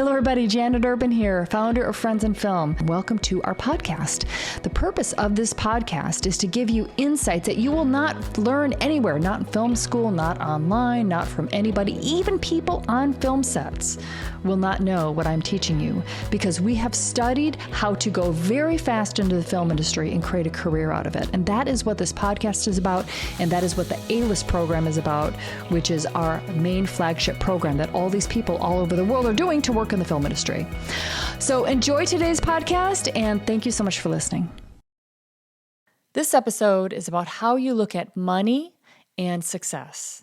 Hello everybody, Janet Urban here, founder of Friends in Film. Welcome to our podcast. The purpose of this podcast is to give you insights that you will not learn anywhere, not in film school, not online, not from anybody. Even people on film sets will not know what I'm teaching you because we have studied how to go very fast into the film industry and create a career out of it. And that is what this podcast is about, and that is what the A-List program is about, which is our main flagship program that all these people all over the world are doing to work in the film industry. So enjoy today's podcast, and thank you so much for listening. This episode is about how you look at money and success.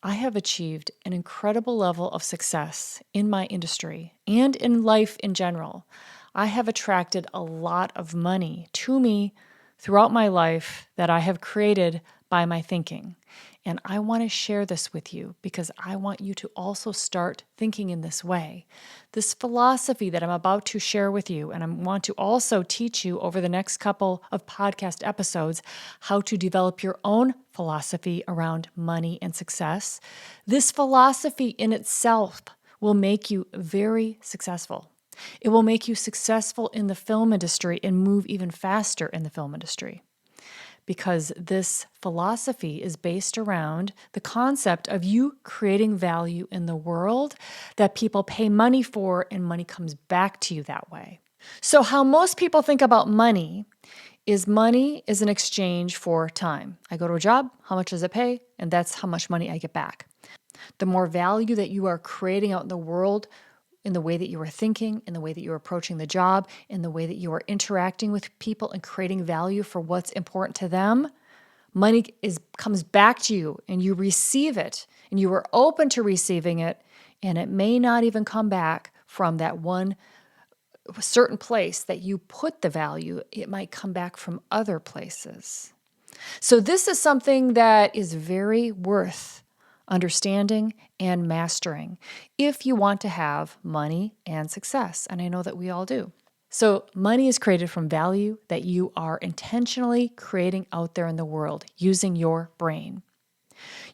I have achieved an incredible level of success in my industry and in life in general. I have attracted a lot of money to me throughout my life that I have created by my thinking. And I want to share this with you because I want you to also start thinking in this way. This philosophy that I'm about to share with you, and I want to also teach you over the next couple of podcast episodes how to develop your own philosophy around money and success. This philosophy in itself will make you very successful. It will make you successful in the film industry and move even faster in the film industry. Because this philosophy is based around the concept of you creating value in the world that people pay money for, and money comes back to you that way. So how most people think about money is an exchange for time. I go to a job, how much does it pay? And that's how much money I get back. The more value that you are creating out in the world, in the way that you are thinking, in the way that you're approaching the job, in the way that you are interacting with people and creating value for what's important to them, money comes back to you and you receive it and you are open to receiving it, and it may not even come back from that one certain place that you put the value. It might come back from other places. So this is something that is very worth understanding and mastering if you want to have money and success. And I know that we all do. So money is created from value that you are intentionally creating out there in the world using your brain.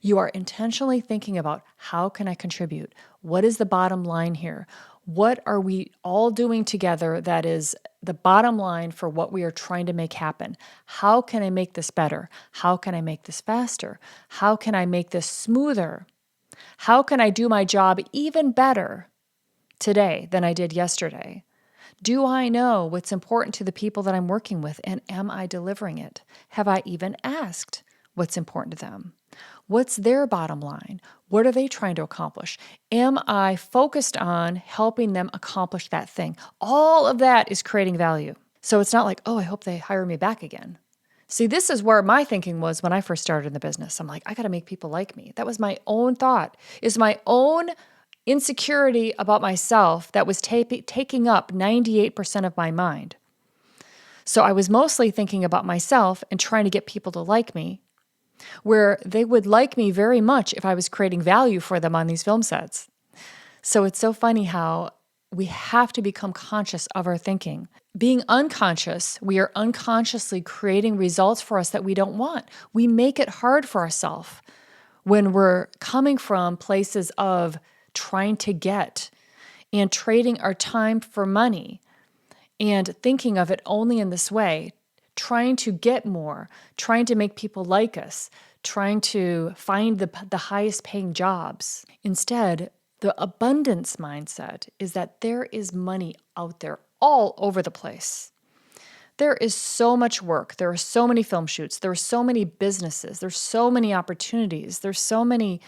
You are intentionally thinking about, how can I contribute? What is the bottom line here? What are we all doing together that is the bottom line for what we are trying to make happen? How can I make this better? How can I make this faster? How can I make this smoother? How can I do my job even better today than I did yesterday? Do I know what's important to the people that I'm working with, and am I delivering it? Have I even asked what's important to them? What's their bottom line? What are they trying to accomplish? Am I focused on helping them accomplish that thing? All of that is creating value. So it's not like, oh, I hope they hire me back again. See, this is where my thinking was when I first started in the business. I'm like, I got to make people like me. That was my own thought. It's my own insecurity about myself that was taking up 98% of my mind. So I was mostly thinking about myself and trying to get people to like me, where they would like me very much if I was creating value for them on these film sets. So it's so funny how we have to become conscious of our thinking. Being unconscious, we are unconsciously creating results for us that we don't want. We make it hard for ourselves when we're coming from places of trying to get and trading our time for money and thinking of it only in this way, trying to get more, trying to make people like us, trying to find the highest paying jobs. Instead, the abundance mindset is that there is money out there all over the place. There is so much work. There are so many film shoots. There are so many businesses. There's so many opportunities. There's so many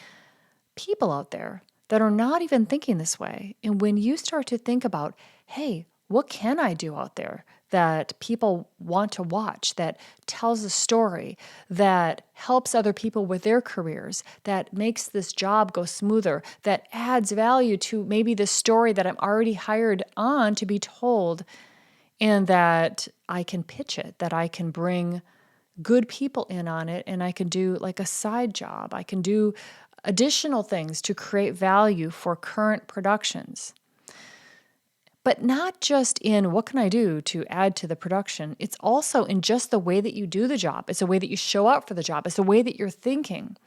people out there that are not even thinking this way. And when you start to think about, hey, what can I do out there that people want to watch, that tells a story, that helps other people with their careers, that makes this job go smoother, that adds value to maybe the story that I'm already hired on to be told, and that I can pitch it, that I can bring good people in on it, and I can do like a side job. I can do additional things to create value for current productions. But not just in what can I do to add to the production, it's also in just the way that you do the job. It's the way that you show up for the job. It's the way that you're thinking.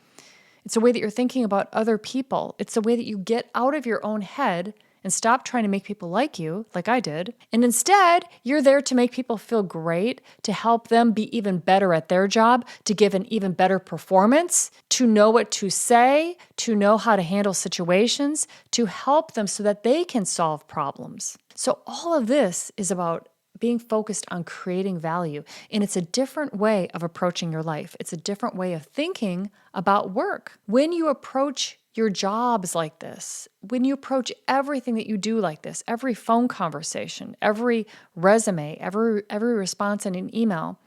It's the way that you're thinking about other people. It's the way that you get out of your own head and stop trying to make people like you, like I did. And instead, you're there to make people feel great, to help them be even better at their job, to give an even better performance, to know what to say, to know how to handle situations, to help them so that they can solve problems. So all of this is about being focused on creating value. And it's a different way of approaching your life. It's a different way of thinking about work. When you approach your jobs like this, when you approach everything that you do like this, every phone conversation, every resume, every response in an email,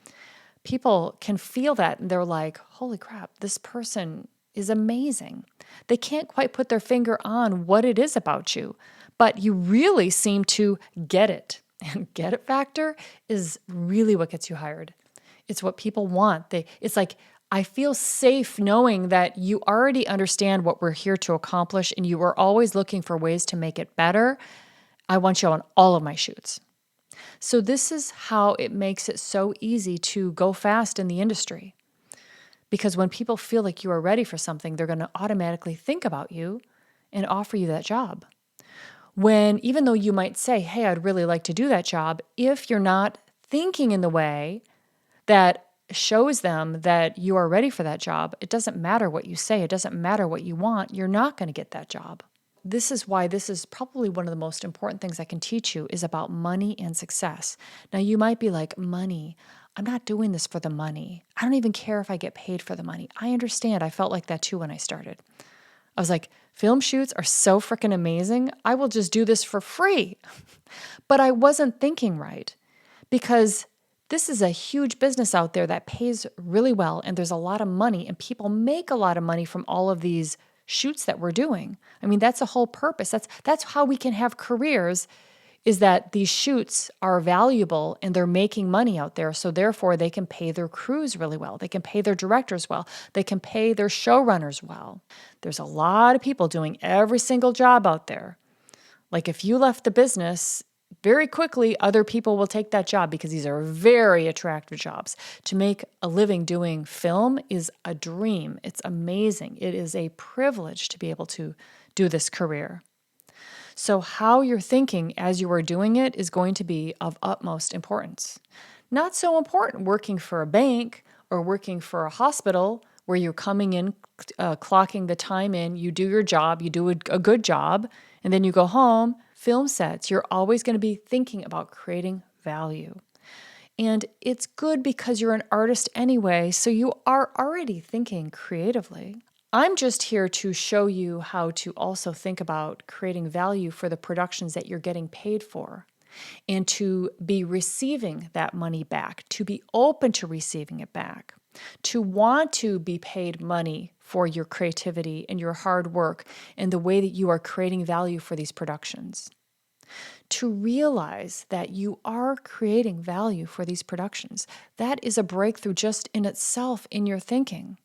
people can feel that and they're like, holy crap, this person is amazing. They can't quite put their finger on what it is about you, but you really seem to get it. And get it factor is really what gets you hired. It's what people want. It's like, I feel safe knowing that you already understand what we're here to accomplish and you are always looking for ways to make it better. I want you on all of my shoots. So this is how it makes it so easy to go fast in the industry. Because when people feel like you are ready for something, they're going to automatically think about you and offer you that job. When, even though you might say, hey, I'd really like to do that job, if you're not thinking in the way that shows them that you are ready for that job, it doesn't matter what you say, it doesn't matter what you want, you're not going to get that job. This is why this is probably one of the most important things I can teach you is about money and success. Now, you might be like, money, I'm not doing this for the money. I don't even care if I get paid for the money. I understand. I felt like that too when I started. I was like, film shoots are so freaking amazing. I will just do this for free. But I wasn't thinking right because this is a huge business out there that pays really well and there's a lot of money and people make a lot of money from all of these shoots that we're doing. I mean, that's the whole purpose. That's how we can have careers is that these shoots are valuable and they're making money out there. So therefore they can pay their crews really well. They can pay their directors well. They can pay their showrunners well. There's a lot of people doing every single job out there. Like if you left the business, very quickly other people will take that job because these are very attractive jobs. To make a living doing film is a dream. It's amazing. It is a privilege to be able to do this career. So how you're thinking as you are doing it is going to be of utmost importance. Not so important working for a bank or working for a hospital where you're coming in, clocking the time in, you do your job, you do a good job, and then you go home. Film sets, you're always going to be thinking about creating value. And it's good because you're an artist anyway, so you are already thinking creatively. I'm just here to show you how to also think about creating value for the productions that you're getting paid for and to be receiving that money back, to be open to receiving it back, to want to be paid money for your creativity and your hard work and the way that you are creating value for these productions. To realize that you are creating value for these productions. That is a breakthrough just in itself in your thinking.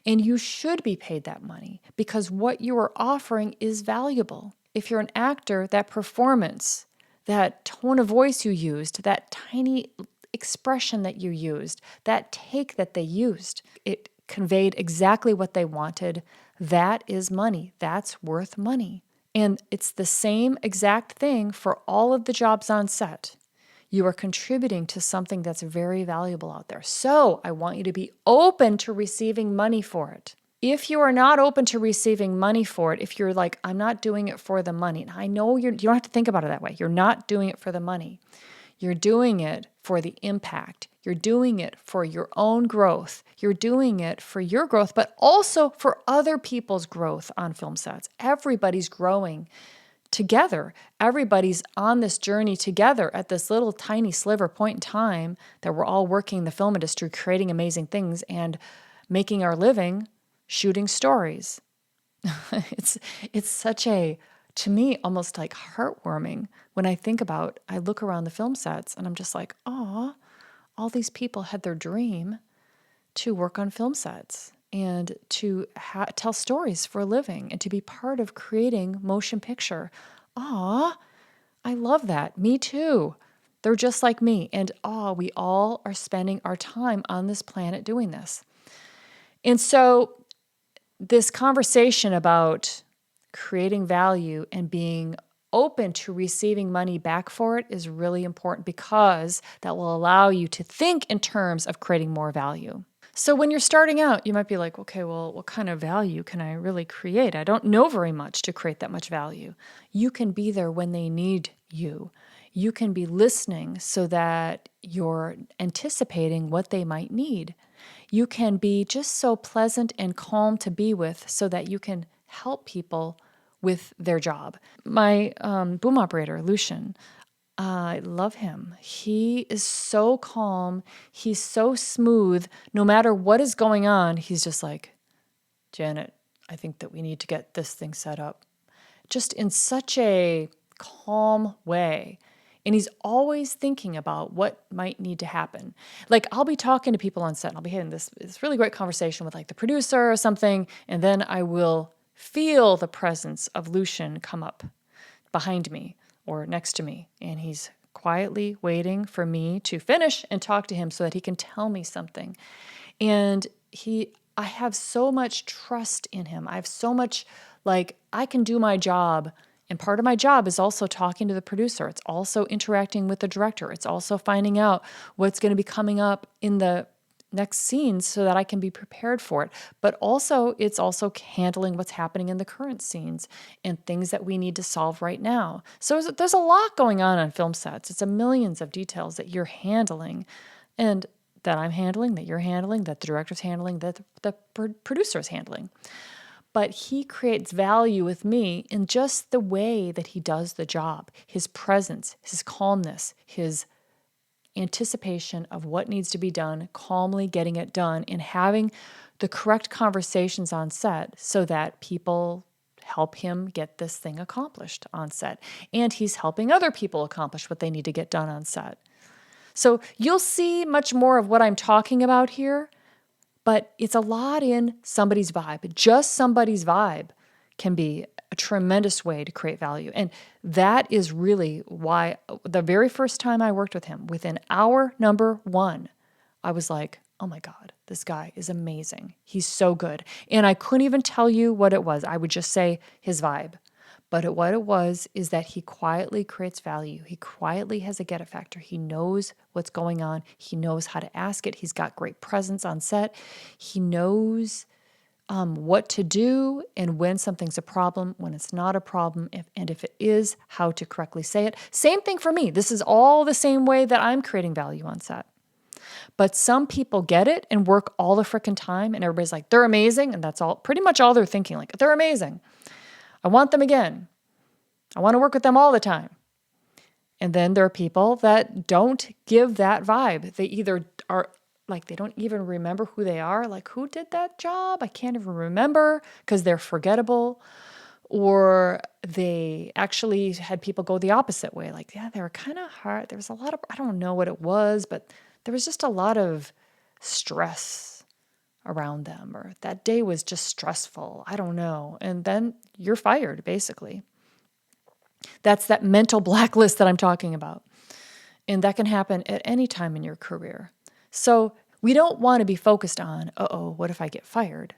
And you should be paid that money because what you are offering is valuable. If you're an actor, that performance, that tone of voice you used, that tiny expression that you used, that take that they used, it conveyed exactly what they wanted. That is money. That's worth money. And it's the same exact thing for all of the jobs on set. You are contributing to something that's very valuable out there. So I want you to be open to receiving money for it. If you are not open to receiving money for it, if you're like, I'm not doing it for the money, and I know you don't have to think about it that way. You're not doing it for the money. You're doing it for the impact. You're doing it for your own growth. You're doing it for your growth, but also for other people's growth on film sets. Everybody's growing together. Everybody's on this journey together at this little tiny sliver point in time that we're all working in the film industry, creating amazing things and making our living shooting stories. It's such a, to me, almost like heartwarming when I think about, I look around the film sets and I'm just like, oh, all these people had their dream to work on film sets and to tell stories for a living and to be part of creating motion picture. Aw, I love that. Me too. They're just like me. And we all are spending our time on this planet doing this. And so this conversation about creating value and being open to receiving money back for it is really important, because that will allow you to think in terms of creating more value. So when you're starting out, you might be like, okay, well, what kind of value can I really create? I don't know very much to create that much value. You can be there when they need you. You can be listening so that you're anticipating what they might need. You can be just so pleasant and calm to be with so that you can help people with their job. My boom operator, Lucian, I love him. He is so calm. He's so smooth. No matter what is going on, he's just like, Janet, I think that we need to get this thing set up. Just in such a calm way. And he's always thinking about what might need to happen. Like, I'll be talking to people on set, and I'll be having this really great conversation with like the producer or something, and then I will feel the presence of Lucian come up behind me or next to me, and he's quietly waiting for me to finish and talk to him so that he can tell me something. And I have so much trust in him. I have so much, like, I can do my job. And part of my job is also talking to the producer. It's also interacting with the director. It's also finding out what's going to be coming up in the next scenes so that I can be prepared for it. But also, it's also handling what's happening in the current scenes and things that we need to solve right now. So there's a lot going on film sets. It's a millions of details that you're handling, and that I'm handling, that you're handling, that the director's handling, that the producer's handling. But he creates value with me in just the way that he does the job, his presence, his calmness, his anticipation of what needs to be done, calmly getting it done, and having the correct conversations on set so that people help him get this thing accomplished on set. And he's helping other people accomplish what they need to get done on set. So you'll see much more of what I'm talking about here, but it's a lot in somebody's vibe. Just somebody's vibe can be a tremendous way to create value. And that is really why the very first time I worked with him, within hour number 1, I was like, oh my God, this guy is amazing. He's so good. And I couldn't even tell you what it was. I would just say his vibe. But what it was is that he quietly creates value. He quietly has a get it factor. He knows what's going on. He knows how to ask it. He's got great presence on set. He knows what to do and when something's a problem, when it's not a problem, and if it is, how to correctly say it. Same thing for me. This is all the same way that I'm creating value on set. But some people get it and work all the frickin' time, and everybody's like, they're amazing, and that's all, pretty much all they're thinking, like, they're amazing. I want them again. I want to work with them all the time. And then there are people that don't give that vibe. They either are like, they don't even remember who they are. Like, who did that job? I can't even remember, because they're forgettable. Or they actually had people go the opposite way. Like, yeah, they were kind of hard. There was a lot of, I don't know what it was, but there was just a lot of stress around them, or that day was just stressful. I don't know. And then you're fired, basically. That's that mental blacklist that I'm talking about. And that can happen at any time in your career. So we don't want to be focused on, what if I get fired?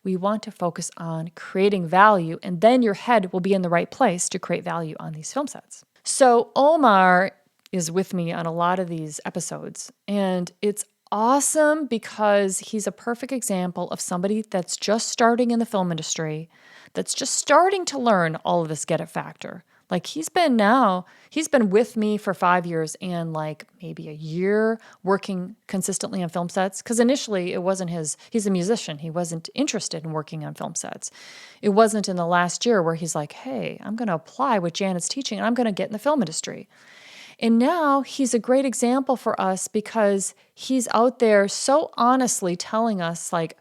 We want to focus on creating value, and then your head will be in the right place to create value on these film sets. So Omar is with me on a lot of these episodes, and it's awesome because he's a perfect example of somebody that's just starting in the film industry, that's just starting to learn all of this get it factor. Like, he's been with me for 5 years and like maybe a year working consistently on film sets. Because initially it wasn't he's a musician. He wasn't interested in working on film sets. It wasn't in the last year where he's like, hey, I'm going to apply what Janet's teaching and I'm going to get in the film industry. And now he's a great example for us because he's out there so honestly telling us like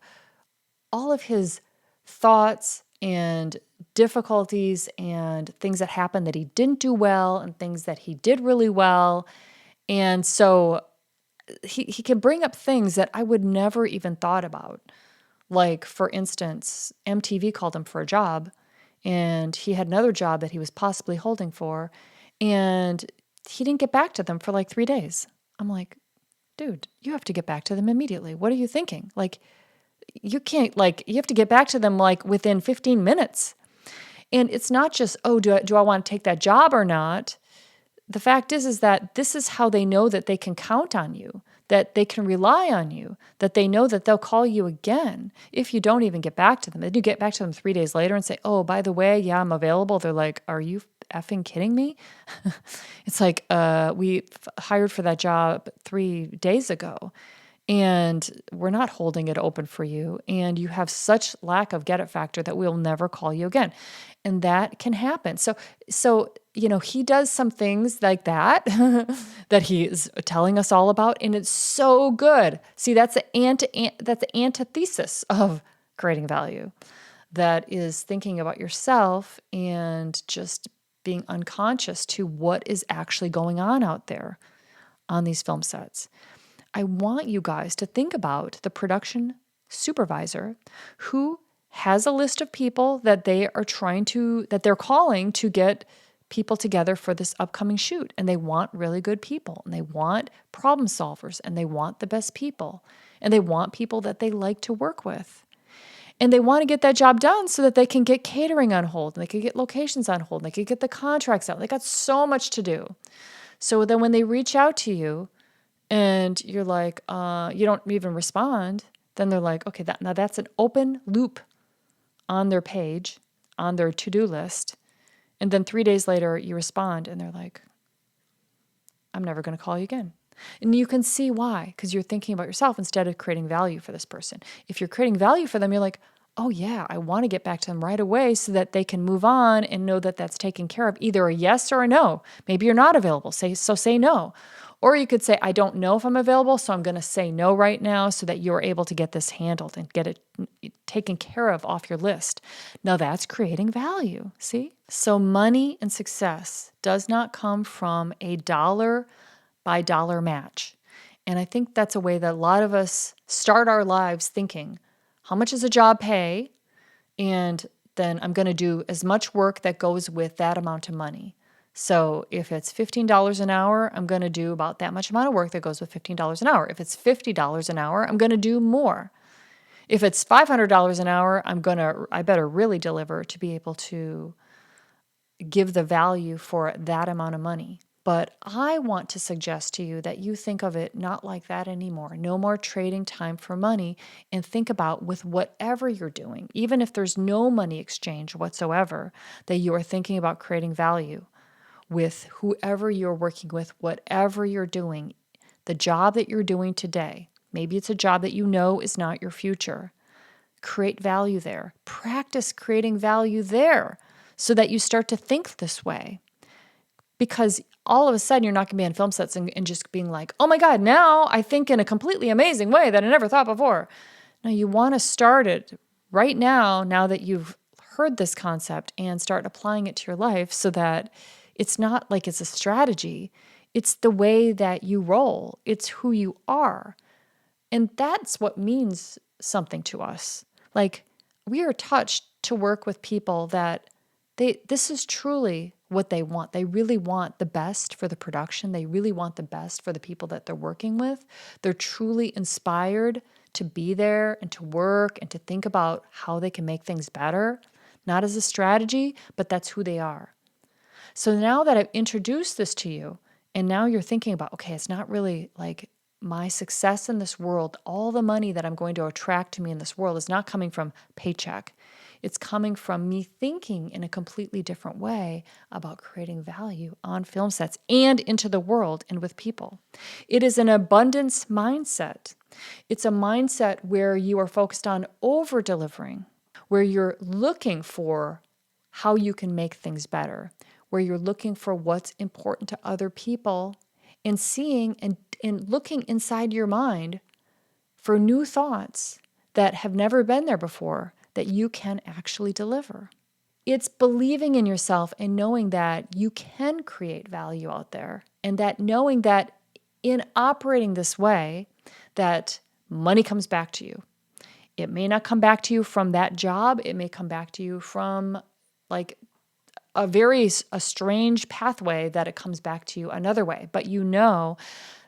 all of his thoughts and difficulties and things that happened that he didn't do well and things that he did really well. And so he can bring up things that I would never even thought about. Like, for instance, MTV called him for a job, and he had another job that he was possibly holding for, and he didn't get back to them for like 3 days. I'm like, dude, you have to get back to them immediately. What are you thinking? Like, you can't, like, you have to get back to them like within 15 minutes. And it's not just, oh, do I want to take that job or not? The fact is that this is how they know that they can count on you, that they can rely on you, that they know that they'll call you again if you don't even get back to them. They do get back to them 3 days later and say, oh, by the way, yeah, I'm available. They're like, are you effing kidding me? It's like, we hired for that job 3 days ago, and we're not holding it open for you. And you have such lack of get it factor that we'll never call you again. And that can happen. So, he does some things like that, that he is telling us all about. And it's so good. See, that's the antithesis of creating value. That is thinking about yourself and just being unconscious to what is actually going on out there on these film sets. I want you guys to think about the production supervisor who has a list of people that they're calling to get people together for this upcoming shoot. And they want really good people, and they want problem solvers, and they want the best people, and they want people that they like to work with. And they want to get that job done so that they can get catering on hold, and they can get locations on hold, and they can get the contracts out. They got so much to do. So then when they reach out to you, and you're like, you don't even respond, then they're like, okay, now that's an open loop on their page, on their to-do list. And then 3 days later, you respond, and they're like, I'm never going to call you again. And you can see why, because you're thinking about yourself instead of creating value for this person. If you're creating value for them, you're like, oh yeah, I want to get back to them right away so that they can move on and know that that's taken care of, either a yes or a no. Maybe you're not available, say no. Or you could say, I don't know if I'm available, so I'm going to say no right now so that you're able to get this handled and get it taken care of off your list. Now that's creating value, see? So money and success does not come from a dollar by dollar match. And I think that's a way that a lot of us start our lives thinking, how much does a job pay? And then I'm going to do as much work that goes with that amount of money. So if it's $15 an hour, I'm going to do about that much amount of work that goes with $15 an hour. If it's $50 an hour, I'm going to do more. If it's $500 an hour, I better really deliver to be able to give the value for that amount of money. But I want to suggest to you that you think of it not like that anymore. No more trading time for money, and think about, with whatever you're doing, even if there's no money exchange whatsoever, that you are thinking about creating value with whoever you're working with, whatever you're doing, the job that you're doing today. Maybe it's a job that you know is not your future. Create value there. Practice creating value there so that you start to think this way. Because all of a sudden, you're not going to be on film sets and just being like, oh my God, now I think in a completely amazing way that I never thought before. No, you want to start it right now that you've heard this concept, and start applying it to your life so that it's not like it's a strategy. It's the way that you roll. It's who you are. And that's what means something to us. Like, we are touched to work with people that this is truly what they want. They really want the best for the production. They really want the best for the people that they're working with. They're truly inspired to be there and to work and to think about how they can make things better, not as a strategy, but that's who they are. So now that I've introduced this to you, and now you're thinking about, okay, it's not really like my success in this world, all the money that I'm going to attract to me in this world is not coming from paycheck. It's coming from me thinking in a completely different way about creating value on film sets and into the world and with people. It is an abundance mindset. It's a mindset where you are focused on over-delivering, where you're looking for how you can make things better, where you're looking for what's important to other people, and seeing and looking inside your mind for new thoughts that have never been there before that you can actually deliver. It's believing in yourself and knowing that you can create value out there, and that knowing that in operating this way, that money comes back to you. It may not come back to you from that job. It may come back to you from like a strange pathway that it comes back to you another way. But you know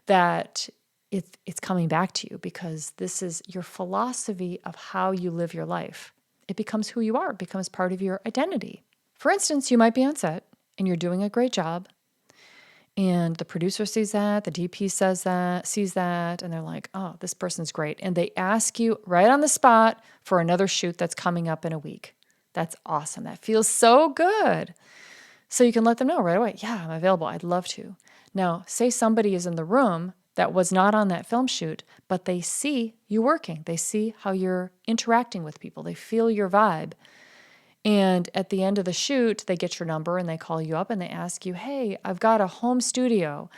that it's coming back to you because this is your philosophy of how you live your life. It becomes who you are. It becomes part of your identity For instance, you might be on set and you're doing a great job, and the producer sees that, the DP sees that, and they're like, oh, this person's great. And they ask you right on the spot for another shoot that's coming up in a week. That's awesome. That feels so good. So you can let them know right away, yeah, I'm available. I'd love to. Now, say somebody is in the room that was not on that film shoot, but they see you working. They see how you're interacting with people. They feel your vibe. And at the end of the shoot, they get your number and they call you up and they ask you, hey, I've got a home studio.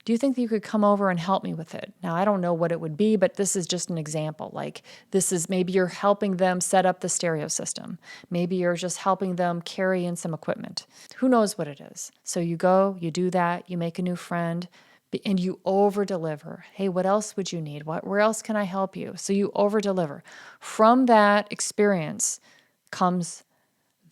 Do you think that you could come over and help me with it? Now, I don't know what it would be, but this is just an example. Like, this is maybe you're helping them set up the stereo system. Maybe you're just helping them carry in some equipment. Who knows what it is? So you go, you do that, you make a new friend, and you over-deliver. Hey, what else would you need? Where else can I help you? So you over-deliver. From that experience comes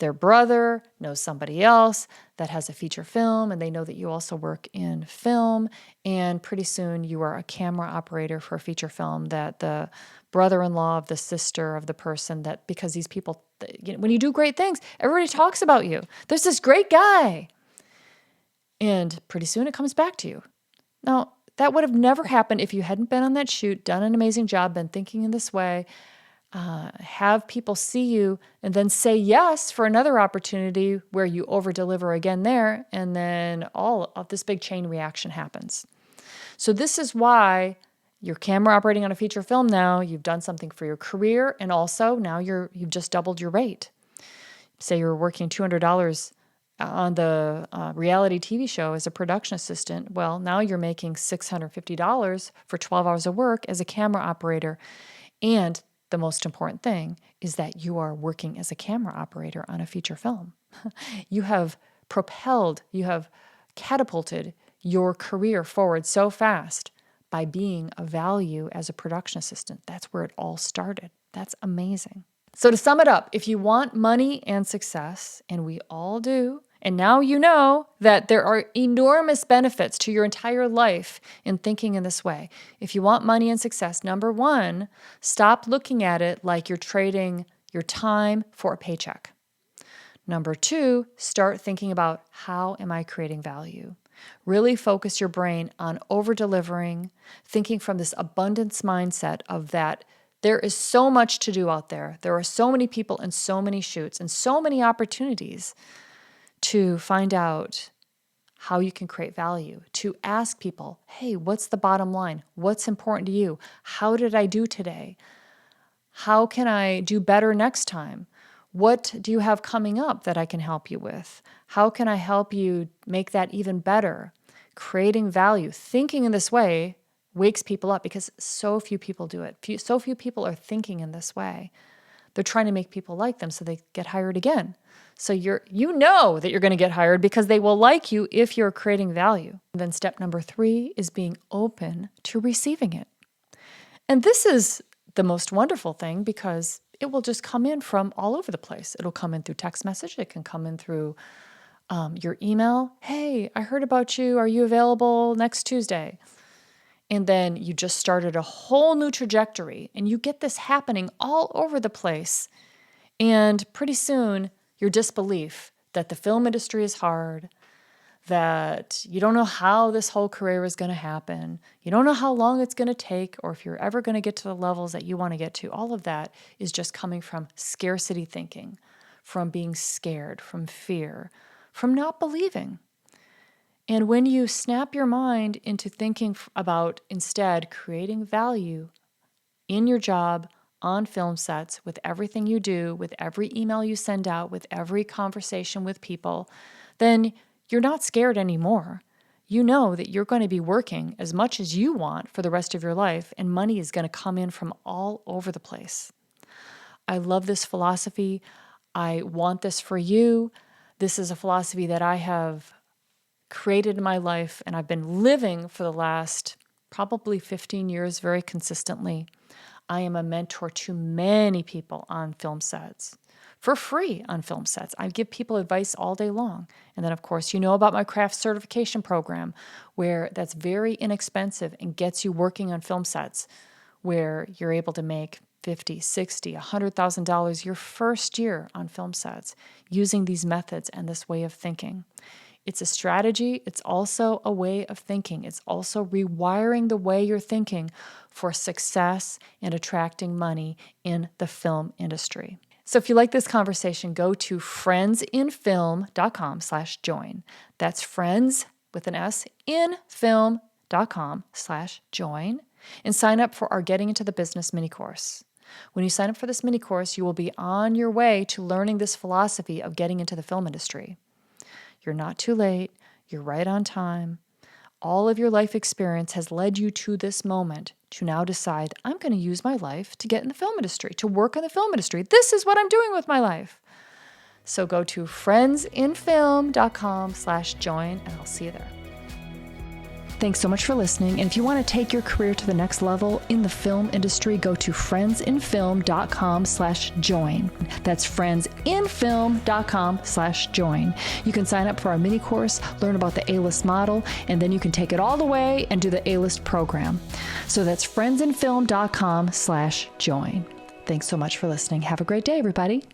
their brother knows somebody else that has a feature film, and they know that you also work in film. And pretty soon you are a camera operator for a feature film that the brother-in-law of the sister of the person that, because these people, when you do great things, everybody talks about you. There's this great guy. And pretty soon it comes back to you. Now, that would have never happened if you hadn't been on that shoot, done an amazing job, been thinking in this way, have people see you and then say yes for another opportunity where you over-deliver again there, and then all of this big chain reaction happens. So this is why you're camera operating on a feature film now, you've done something for your career, and also now you've just doubled your rate. Say you're working $200 on the reality TV show as a production assistant. Well, now you're making $650 for 12 hours of work as a camera operator. And the most important thing is that you are working as a camera operator on a feature film. You have catapulted your career forward so fast by being of value as a production assistant. That's where it all started. That's amazing. So to sum it up, if you want money and success, and we all do, and now you know that there are enormous benefits to your entire life in thinking in this way. If you want money and success, number one, stop looking at it like you're trading your time for a paycheck. Number two, start thinking about how am I creating value? Really focus your brain on over-delivering, thinking from this abundance mindset of that there is so much to do out there. There are so many people and so many shoots and so many opportunities to find out how you can create value, to ask people, hey, what's the bottom line? What's important to you? How did I do today? How can I do better next time? What do you have coming up that I can help you with? How can I help you make that even better? Creating value, thinking in this way wakes people up because so few people do it. So few people are thinking in this way. They're trying to make people like them so they get hired again. So you know that you're going to get hired because they will like you if you're creating value. And then step number 3 is being open to receiving it. And this is the most wonderful thing because it will just come in from all over the place. It'll come in through text message. It can come in through your email. Hey, I heard about you. Are you available next Tuesday? And then you just started a whole new trajectory and you get this happening all over the place. And pretty soon, your disbelief that the film industry is hard, that you don't know how this whole career is going to happen, you don't know how long it's going to take, or if you're ever going to get to the levels that you want to get to, all of that is just coming from scarcity thinking, from being scared, from fear, from not believing. And when you snap your mind into thinking about instead creating value in your job, on film sets, with everything you do, with every email you send out, with every conversation with people, then you're not scared anymore. You know that you're going to be working as much as you want for the rest of your life, and money is going to come in from all over the place. I love this philosophy. I want this for you. This is a philosophy that I have created in my life, and I've been living for the last probably 15 years very consistently. I am a mentor to many people on film sets, for free on film sets. I give people advice all day long. And then, of course, you know about my craft certification program, where that's very inexpensive and gets you working on film sets, where you're able to make $50, $60, $100,000 your first year on film sets using these methods and this way of thinking. It's a strategy. It's also a way of thinking. It's also rewiring the way you're thinking for success and attracting money in the film industry. So if you like this conversation, go to friendsinfilm.com/join. That's friends with an S in film.com/join, and sign up for our Getting Into the Business mini course. When you sign up for this mini course, you will be on your way to learning this philosophy of getting into the film industry. You're not too late. You're right on time. All of your life experience has led you to this moment to now decide, I'm going to use my life to get in the film industry, to work in the film industry. This is what I'm doing with my life. So go to friendsinfilm.com/join, and I'll see you there. Thanks so much for listening. And if you want to take your career to the next level in the film industry, go to friendsinfilm.com/join. That's friendsinfilm.com/join. You can sign up for our mini course, learn about the A-list model, and then you can take it all the way and do the A-list program. So that's friendsinfilm.com/join. Thanks so much for listening. Have a great day, everybody.